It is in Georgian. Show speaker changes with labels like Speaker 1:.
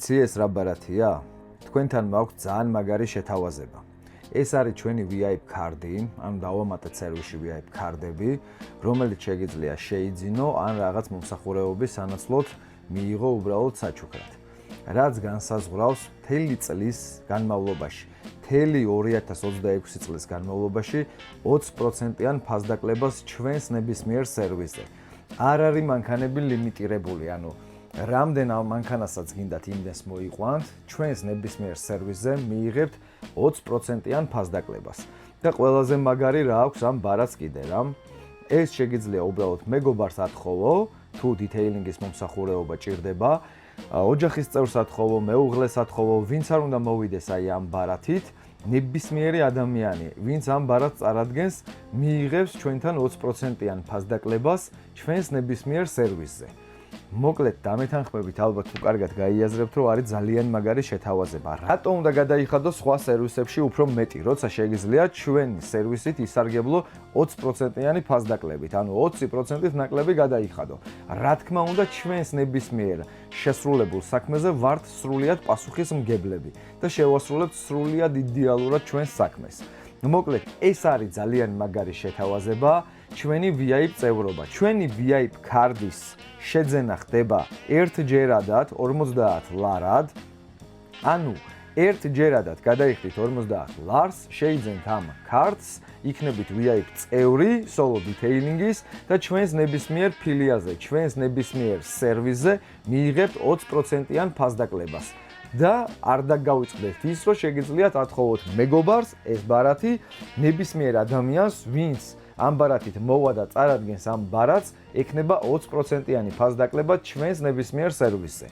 Speaker 1: იცი ეს რა ბარათია? თქვენთან მაქვს ძალიან მაგარი შეთავაზება. ეს არის ჩვენი VIP კარდი, ანუ დავამატეთ სერვისში VIP კარდები, რომელიც შეგიძლია შეიძინო ან რაღაც მომსახურებების სანაცვლოდ მიიღო უბრალოდ საჩუქრად. რაც განსაზღვრავს მთელი წლის განმავლობაში, მთელი 2026 წლის განმავლობაში 20%-იან ფასდაკლებას ჩვენს ნებისმიერ სერვისზე. არ არის მანქანები ლიმიტირებული, ანუ რამდენ მანქანასაც გინდათ იმდენს მოიყვანთ, ჩვენს ნებისმიერ სერვისზე მიიღებთ 20%-იან ფასდაკლებას. და ყველაზე მაგარი რა აქვს ამ ბარათს კიდე რა. ეს შეგიძლია უბრალოდ მეგობარს ათხოვო, თუ დითეილინგის მომსახურება ჭირდება, ოჯახის წევრს ათხოვო, მეუღლეს ათხოვო, ვინც არ უნდა მოვიდეს აი ამ ბარათით, ნებისმიერი ადამიანი, ვინც ამ ბარათს წარადგენს, მიიღებს ჩვენთან 20%-იან ფასდაკლებას ჩვენს ნებისმიერ სერვისზე. მოკლედ დამეთანხმებით ალბათ თუ კარგად გაიაზრებთ, რომ არის ძალიან მაგარი შეთავაზება. რატო უნდა გადაიხადო სხვა სერვისებში უფრო მეტი, როცა შეგიძლია ჩვენი სერვისით ისარგებლო 20%-იანი ფასდაკლებით, ანუ 20%-ით ნაკლები გადაიხადო. რა თქმა უნდა, ჩვენს ნებისმიერ შესრულებულ საქმეზე ვართ სრულიად პასუხისმგებლები და შევასრულებთ სრულიად იდეალურად ჩვენს საქმეს. მოკლედ, ეს არის ძალიან მაგარი შეთავაზება, ჩვენი VIP წევრობა. ჩვენი VIP კარდის შეძენა ხდება ერთჯერადად 50 ლარად. ანუ ერთჯერადად გადაიხდით 50 ლარს, შეიძენთ ამ კარტს, იქნებით VIP წევრი solo detailing-ის და ჩვენს ნებისმიერ ფილიალზე, ჩვენს ნებისმიერ სერვისზე მიიღებთ 20%-იან ფასდაკლებას. და არ დაგავიწყდეთ ის, რომ შეგიძლიათ ათხოვოთ მეგობარს ეს ბარათი, ნებისმიერ ადამიანს, ვინც ამ ბარათით მოვა და წარადგენს ამ ბარათს, ექნება 20%-იანი ფასდაკლება ჩვენს ნებისმიერ სერვისზე.